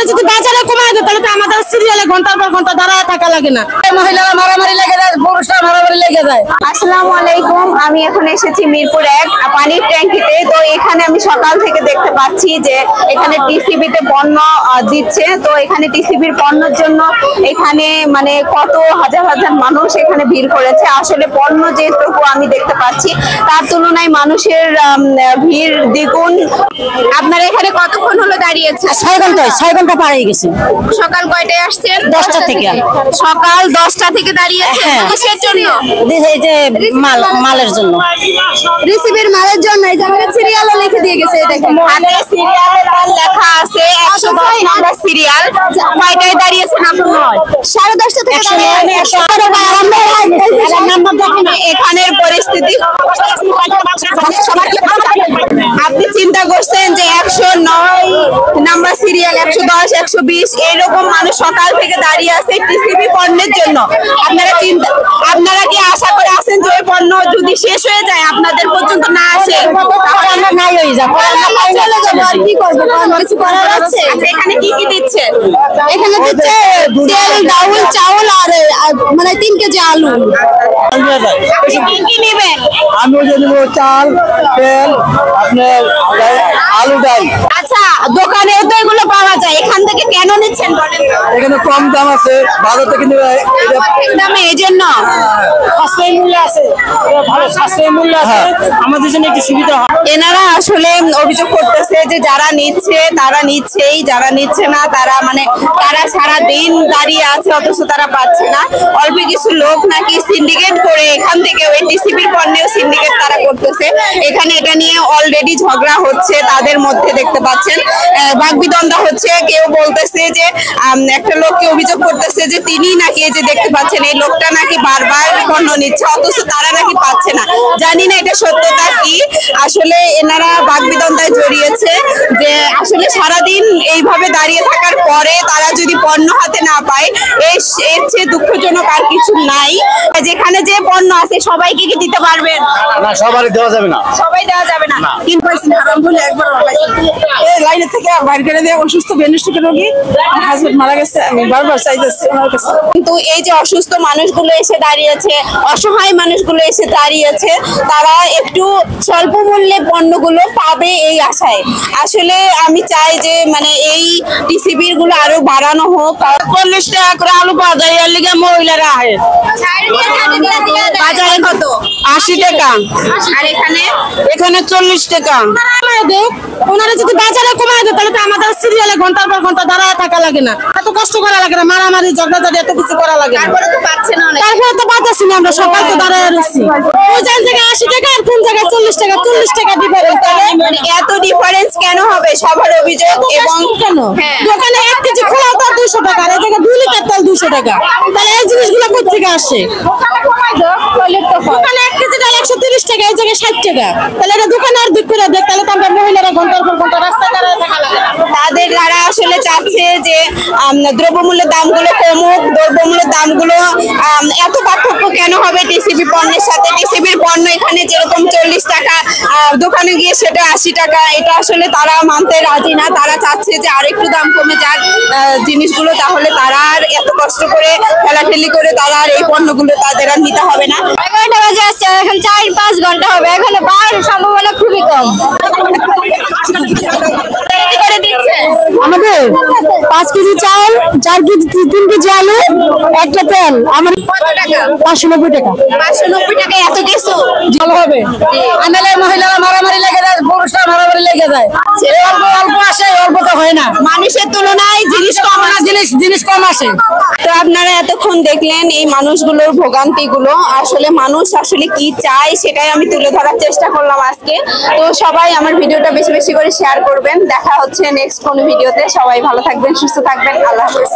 ওনারা যদি বাজারে কমায় দেয় তাহলে তো আমাদের সিরিয়ালে ঘন্টার পর ঘন্টা দাঁড়ায় থাকা লাগে না। মহিলারা মারামারি লেগে যায়, পুরুষরা মারামারি লেগে যায়। আসসালামু আলাইকুম, আমি এখন এসেছি মিরপুর 1 পানির ট্যাঙ্কিতে। তো এখানে আমি সকাল থেকে দেখতে পাচ্ছি যে এখানে টিসিবিতে পণ্য দিচ্ছে। তো এখানে টিসিবির পণ্যের জন্য এখানে মানে কত হাজার হাজার মানুষ এখানে ভিড় করেছে। আসলে পণ্য যেটুকু আমি দেখতে পাচ্ছি তার তুলনায় মানুষের ভিড় দ্বিগুণ। আপনারা এখানে কতক্ষণ হলো দাঁড়িয়েছে? 6 ঘন্টা পার হয়ে গেছে। সকাল কয়টায় আসছেন? 10টা থেকে। সকাল 10টা থেকে দাঁড়িয়েছে কিসের জন্য? এই যে মালের জন্য, রিসিভের মালের জন্য। এই যে আমাদের সিরিয়ালও লিখে দিয়ে গেছে, দেখেন হাতে সিরিয়ালে তার লেখা আছে 110 নাম্বার সিরিয়াল। কয়টায় দাঁড়িয়েছেন আপনারা? 10:30 থেকে এখানের পরিস্থিতি আপনি চিন্তা করছেন যে 109 নাম্বার সিরিয়াল, 110, 120 এরকম মানুষ সকাল থেকে দাঁড়িয়ে আছে টিসিবি পণ্যের জন্য। আপনারা কি আশা করে আছেন যে ওই পণ্য যদি শেষ হয়ে যায় আপনাদের পর্যন্ত না আসে তাহলে আমরা নাই হয়ে যাব, চলে যাব, আর কি করব? কিছু করার আছে? এখানে কি কি দিচ্ছে? এখানে দিচ্ছে তেল, ডাউল, চাউল আর মানে 3 কেজি আলু। আপনি কি কি নেবেন? আমি ওই যে নেব চাল, তেল, আপনার আলু, ডাল। আচ্ছা, দোকানে তো এগুলো পাওয়া যায়, এখান থেকে কেন নিচ্ছেন বলেন? এখানে কম দাম আছে, ভালো থেকে নেবে ঠিক দামে, এই জন্য সাশ্রয়ী মূল্য আছে, ভালো সাশ্রয়ী মূল্য আছে, আমাদের জন্য একটু সুবিধা হয়। এনারা আসলে অভিযোগ করতেছে যে যারা নিচ্ছে তারা নিচ্ছেই, যারা নিচ্ছে না তারা মানে তারা সারা দিন দাঁড়িয়ে আছে অথচ তারা পাচ্ছে না। অল্প কিছু লোক নাকি সিন্ডিকেট করে এখান থেকে ওই টিসিবির পণ্যেও সিন্ডিকেট তারা করতেছে। এখানে এটা নিয়ে অলরেডি ঝগড়া হচ্ছে তাদের মধ্যে, দেখতে পাচ্ছেন বাকবিতণ্ডা হচ্ছে। কেউ বলতেছে যে একটা লোককে অভিযোগ করতেছে যে তিনি নাকি এই যে দেখতে পাচ্ছেন এই লোকটা নাকি বারবার পণ্য নিচ্ছে অথচ তারা নাকি পাচ্ছে না। জানি না এটা সত্যতা কি। আসলে এনারা বাকবিতণ্ডায় জড়িয়েছে যে আসলে সারাদিন এইভাবে দাঁড়িয়ে থাকার পরে তারা যদি পণ্য হাতে না পায় এর চেয়ে দুঃখজনক আর কিছু নাই। যেখানে যে পণ্য আছে সবাইকে কি দিতে পারবেন? না, সবারই দেওয়া যাবে না। সবাই দেওয়া যাবে না। কিন্তু হারাম বলে একবার এই লাইনে থেকে বাইরে করে দিয়ে অসুস্থ বেনিষ্ঠিক রোগী, আমার হাজবেন্ড মারা গেছে, আমি বারবার চাইতেছি ওনার কাছে। কিন্তু এই যে অসুস্থ মানুষগুলো এসে দাঁড়িয়েছে, অসহায় মানুষগুলো এসে দাঁড়িয়েছে, তারা একটু স্বল্প মূল্যে পণ্যগুলো পাবে এই আশায়। আসলে আমি চাই যে মানে এই টিসিবির গুলো আরো বাড়ানো হোক। 40 টাকা করে আলু পাওয়া যায়, এর লিগে মহিলারা আহে। বাজারে কত? 80 টাকা। আর এখানে 40 টাকা। ওনারা যদি বাজারে কমায় দেয় তাহলে তো আমাদের সিরিয়ালে ঘন্টার পর ঘন্টা দাঁড়ায় থাকা লাগে না, এত কষ্ট করা লাগে না, মারামারি ঝগড়াঝাটি এত কিছু করা লাগে না। তারপরে তো পাচ্ছে না অনেক। তারপরে তো পাচ্ছি না, আমরা সকাল তো দাঁড়ায় রয়েছি। ওই জায়গায় 80 টাকা আর কোন জায়গায় 40 টাকা, 40 টাকা ডিফারেন্স। মানে এত ডিফারেন্স কেন হবে? সবার অভিযোগ। এবং কেন দোকানে 1 কেজি খোলা তো 200 টাকা, আর এই জায়গায় 2 লিটার তেল 200 টাকা, তাহলে এই জিনিসগুলো কোথেকে আসে? দোকানে 1 কেজি ডাল 130 টাকা, এই জায়গায় 60 টাকা, তাহলে এটা দোকানে আর দিক করে দেখ, তাহলে তো আমরা মহিলারা ঘন্টার পর ঘন্টা রাস্তায় দাঁড়ায় থাকা লাগে না। তাদের যারা আসলে চাচ্ছে যে দ্রব্যমূল্যের দামগুলো কমুক, দ্রব্যমূল্যের দামগুলো এত পার্থক্য কেন হবে টিসিবি পণ্যের সাথে? টিসিবির পণ্য এখানে যেরকম 40 টাকা, দোকানে গিয়ে সেটা 80 টাকা। এটা আসলে তারা মানতে রাজি না। তারা চাচ্ছে যে আরেকটু দাম কমে যাক জিনিসগুলো, তাহলে তারা আর এত কষ্ট করে ঠেলাঠেলি করে তারা আর এই পণ্যগুলো তাদের আর নিতে হবে না। 11টা বাজে আসছে, এখন 4-5 ঘন্টা হবে, এখন পাওয়ার সম্ভাবনা খুবই কম। আমাদের 5 কেজি চাল, 4 কেজি 3 কেজি আলু, 1টা তেল, আমার কত টাকা? 590 টাকা। 590 টাকা এত কিছু ভালো হবে। আনালে মহিলারা মারামারি লেগে যায়, পুরুষরা মারামারি লেগে যায়। অল্প অল্প আসে, অল্প তো হয় না। মানুষের তুলনায় জিনিস কম না, জিনিস কম আসে। তো আপনারা এতক্ষণ দেখলেন এই মানুষগুলোর ভোগান্তিগুলো। আসলে মানুষ আসলে কি চায় সেটাই আমি তুলে ধরার চেষ্টা করলাম আজকে। তো সবাই আমার ভিডিওটা বেশি বেশি করে শেয়ার করবেন। দেখা হচ্ছে নেক্সট কোন ভিডিওতে। সবাই ভালো থাকবেন, সুস্থ থাকবেন। আল্লাহ হাফেজ।